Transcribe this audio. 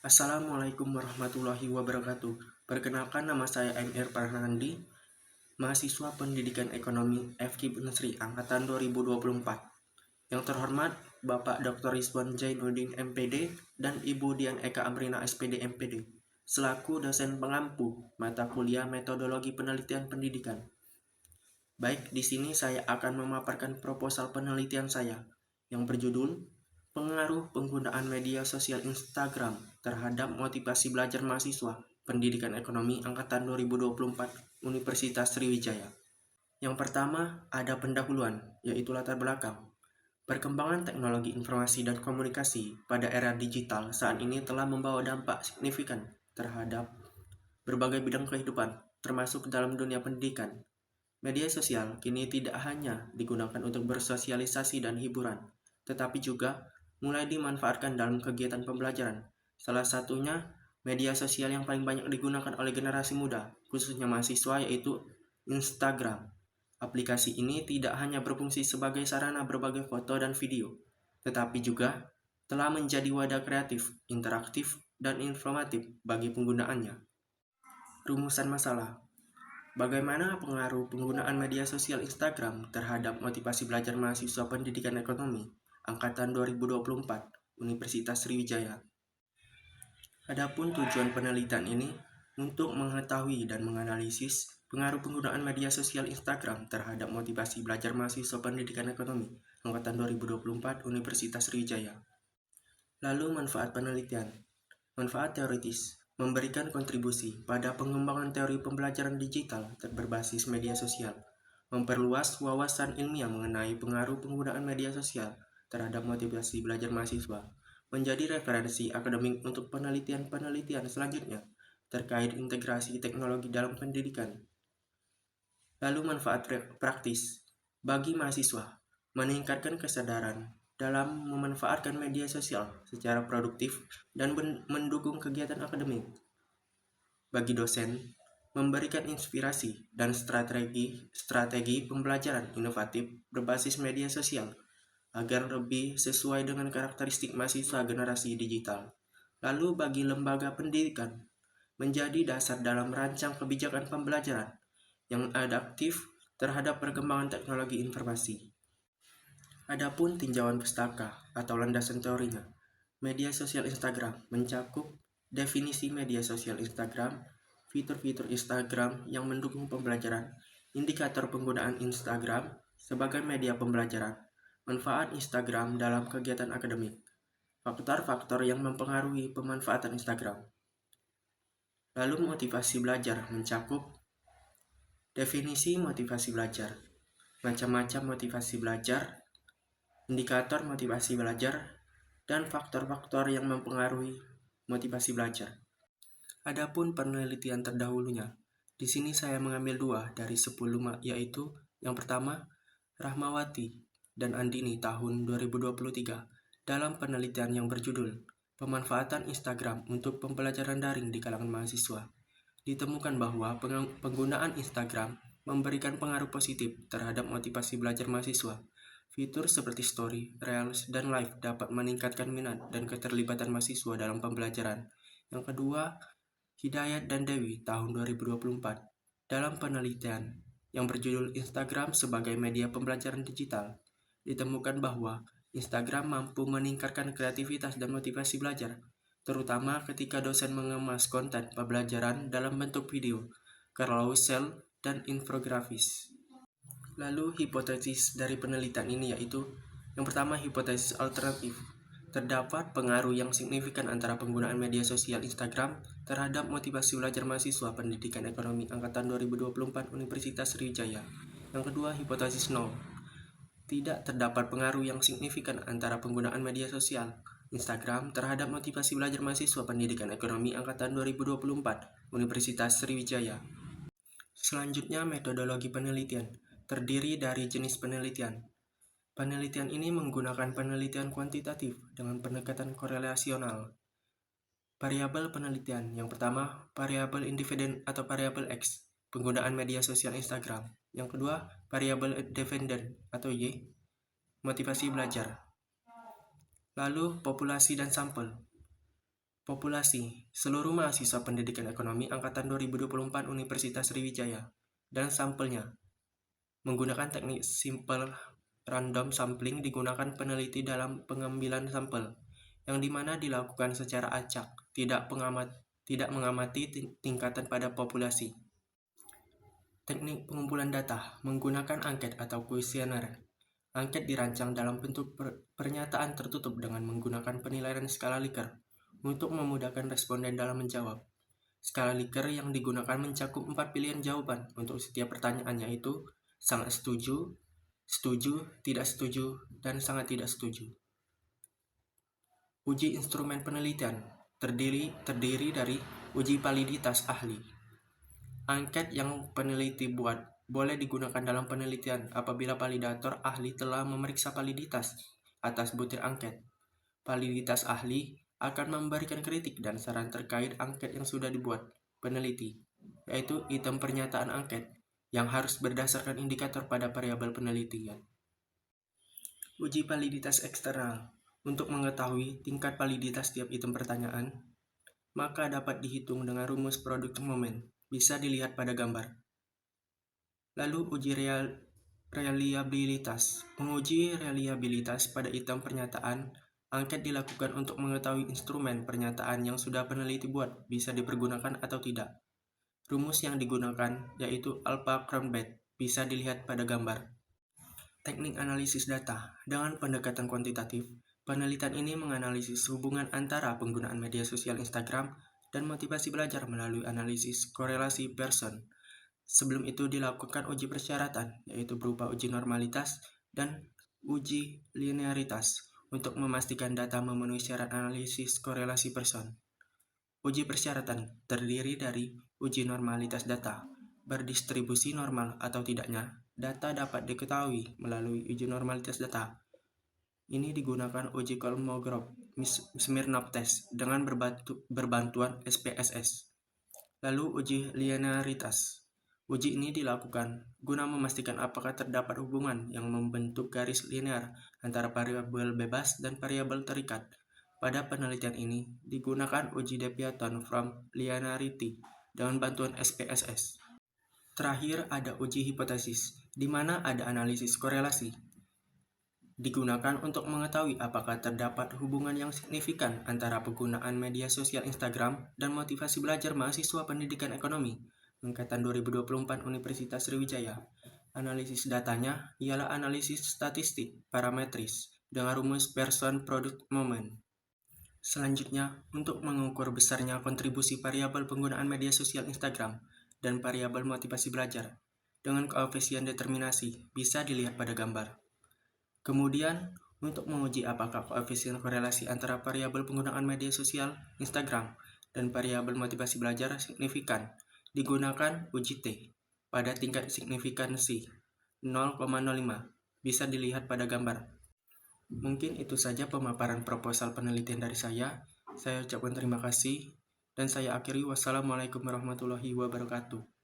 Assalamualaikum warahmatullahi wabarakatuh. Perkenalkan, nama saya M.R. Farhandi, mahasiswa Pendidikan Ekonomi FKIP Unsri angkatan 2024. Yang terhormat Bapak Dr. Rizwan Zainuddin MPD dan Ibu Dian Eka Amrina SPD MPD selaku dosen pengampu mata kuliah Metodologi Penelitian Pendidikan. Baik, di sini saya akan memaparkan proposal penelitian saya yang berjudul Pengaruh Penggunaan Media Sosial Instagram terhadap Motivasi Belajar Mahasiswa Pendidikan Ekonomi Angkatan 2024 Universitas Sriwijaya. Yang pertama, ada pendahuluan, yaitu latar belakang. Perkembangan teknologi informasi dan komunikasi pada era digital saat ini telah membawa dampak signifikan terhadap berbagai bidang kehidupan, termasuk dalam dunia pendidikan. Media sosial kini tidak hanya digunakan untuk bersosialisasi dan hiburan, tetapi juga mulai dimanfaatkan dalam kegiatan pembelajaran. Salah satunya media sosial yang paling banyak digunakan oleh generasi muda, khususnya mahasiswa, yaitu Instagram. Aplikasi ini tidak hanya berfungsi sebagai sarana berbagai foto dan video, tetapi juga telah menjadi wadah kreatif, interaktif, dan informatif bagi penggunaannya. Rumusan masalah. Bagaimana pengaruh penggunaan media sosial Instagram terhadap motivasi belajar mahasiswa Pendidikan Ekonomi angkatan 2024 Universitas Sriwijaya? Adapun tujuan penelitian ini untuk mengetahui dan menganalisis pengaruh penggunaan media sosial Instagram terhadap motivasi belajar mahasiswa Pendidikan Ekonomi angkatan 2024 Universitas Sriwijaya. Lalu manfaat penelitian. Manfaat teoritis memberikan kontribusi pada pengembangan teori pembelajaran digital berbasis media sosial, memperluas wawasan ilmiah mengenai pengaruh penggunaan media sosial terhadap motivasi belajar mahasiswa, menjadi referensi akademik untuk penelitian-penelitian selanjutnya terkait integrasi teknologi dalam pendidikan. Lalu manfaat praktis bagi mahasiswa, meningkatkan kesadaran dalam memanfaatkan media sosial secara produktif dan mendukung kegiatan akademik. Bagi dosen, memberikan inspirasi dan strategi pembelajaran inovatif berbasis media sosial agar lebih sesuai dengan karakteristik mahasiswa generasi digital. Lalu bagi lembaga pendidikan, menjadi dasar dalam merancang kebijakan pembelajaran yang adaptif terhadap perkembangan teknologi informasi. Adapun tinjauan pustaka atau landasan teorinya, media sosial Instagram mencakup definisi media sosial Instagram, fitur-fitur Instagram yang mendukung pembelajaran, indikator penggunaan Instagram sebagai media pembelajaran, manfaat Instagram dalam kegiatan akademik, faktor-faktor yang mempengaruhi pemanfaatan Instagram. Lalu motivasi belajar mencakup definisi motivasi belajar, macam-macam motivasi belajar, indikator motivasi belajar, dan faktor-faktor yang mempengaruhi motivasi belajar. Adapun penelitian terdahulunya, di sini saya mengambil 2 dari 10, yaitu yang pertama, Rahmawati dan Andini tahun 2023 dalam penelitian yang berjudul Pemanfaatan Instagram untuk Pembelajaran Daring di Kalangan Mahasiswa. Ditemukan bahwa penggunaan Instagram memberikan pengaruh positif terhadap motivasi belajar mahasiswa. Fitur seperti story, reels, dan live dapat meningkatkan minat dan keterlibatan mahasiswa dalam pembelajaran. Yang kedua, Hidayat dan Dewi tahun 2024 dalam penelitian yang berjudul Instagram sebagai media pembelajaran digital. Ditemukan bahwa Instagram mampu meningkatkan kreativitas dan motivasi belajar, terutama ketika dosen mengemas konten pembelajaran dalam bentuk video, carousel, dan infografis. Lalu hipotesis dari penelitian ini yaitu yang pertama, hipotesis alternatif. Terdapat pengaruh yang signifikan antara penggunaan media sosial Instagram terhadap motivasi belajar mahasiswa Pendidikan Ekonomi Angkatan 2024 Universitas Sriwijaya. Yang kedua, hipotesis 0. Tidak terdapat pengaruh yang signifikan antara penggunaan media sosial Instagram terhadap motivasi belajar mahasiswa Pendidikan Ekonomi Angkatan 2024 Universitas Sriwijaya. Selanjutnya, metodologi penelitian terdiri dari jenis penelitian. Penelitian ini menggunakan penelitian kuantitatif dengan pendekatan korelasional. Variabel penelitian yang pertama, variabel independen atau variabel X, penggunaan media sosial Instagram. Yang kedua, variabel dependen atau Y, motivasi belajar. Lalu, populasi dan sampel. Populasi seluruh mahasiswa pendidikan ekonomi angkatan 2024 Universitas Sriwijaya dan sampelnya. Menggunakan teknik simple random sampling digunakan peneliti dalam pengambilan sampel, yang dimana dilakukan secara acak, tidak mengamati tingkatan pada populasi. Teknik pengumpulan data menggunakan angket atau kuesioner. Angket dirancang dalam bentuk pernyataan tertutup dengan menggunakan penilaian skala Likert untuk memudahkan responden dalam menjawab. Skala Likert yang digunakan mencakup 4 pilihan jawaban untuk setiap pertanyaan, yaitu sangat setuju, setuju, tidak setuju, dan sangat tidak setuju. Uji instrumen penelitian terdiri dari uji validitas ahli. Angket yang peneliti buat boleh digunakan dalam penelitian apabila validator ahli telah memeriksa validitas atas butir angket. Validitas ahli akan memberikan kritik dan saran terkait angket yang sudah dibuat peneliti, yaitu item pernyataan angket yang harus berdasarkan indikator pada variabel penelitian. Uji validitas eksternal. Untuk mengetahui tingkat validitas tiap item pertanyaan, maka dapat dihitung dengan rumus produk momen, bisa dilihat pada gambar. Lalu uji reliabilitas. Menguji reliabilitas pada item pernyataan, angket dilakukan untuk mengetahui instrumen pernyataan yang sudah peneliti buat bisa dipergunakan atau tidak. Rumus yang digunakan yaitu alpha crown bet, bisa dilihat pada gambar. Teknik analisis data. Dengan pendekatan kuantitatif, penelitian ini menganalisis hubungan antara penggunaan media sosial Instagram dan motivasi belajar melalui analisis korelasi Pearson. Sebelum itu dilakukan uji persyaratan, yaitu berupa uji normalitas dan uji linearitas untuk memastikan data memenuhi syarat analisis korelasi Pearson. Uji persyaratan terdiri dari uji normalitas data, berdistribusi normal atau tidaknya. Data dapat diketahui melalui uji normalitas data. Ini digunakan uji Kolmogorov-Smirnov test dengan berbantuan SPSS. Lalu uji linearitas. Uji ini dilakukan guna memastikan apakah terdapat hubungan yang membentuk garis linear antara variabel bebas dan variabel terikat. Pada penelitian ini digunakan uji deviation from linearity dengan bantuan SPSS. Terakhir ada uji hipotesis, di mana ada analisis korelasi. Digunakan untuk mengetahui apakah terdapat hubungan yang signifikan antara penggunaan media sosial Instagram dan motivasi belajar mahasiswa pendidikan ekonomi angkatan 2024 Universitas Sriwijaya. Analisis datanya ialah analisis statistik parametris dengan rumus Pearson Product Moment. Selanjutnya, untuk mengukur besarnya kontribusi variabel penggunaan media sosial Instagram dan variabel motivasi belajar dengan koefisien determinasi bisa dilihat pada gambar. Kemudian, untuk menguji apakah koefisien korelasi antara variabel penggunaan media sosial Instagram dan variabel motivasi belajar signifikan, digunakan uji T pada tingkat signifikansi 0,05, bisa dilihat pada gambar. Mungkin itu saja pemaparan proposal penelitian dari saya. Saya ucapkan terima kasih dan saya akhiri. Wassalamualaikum warahmatullahi wabarakatuh.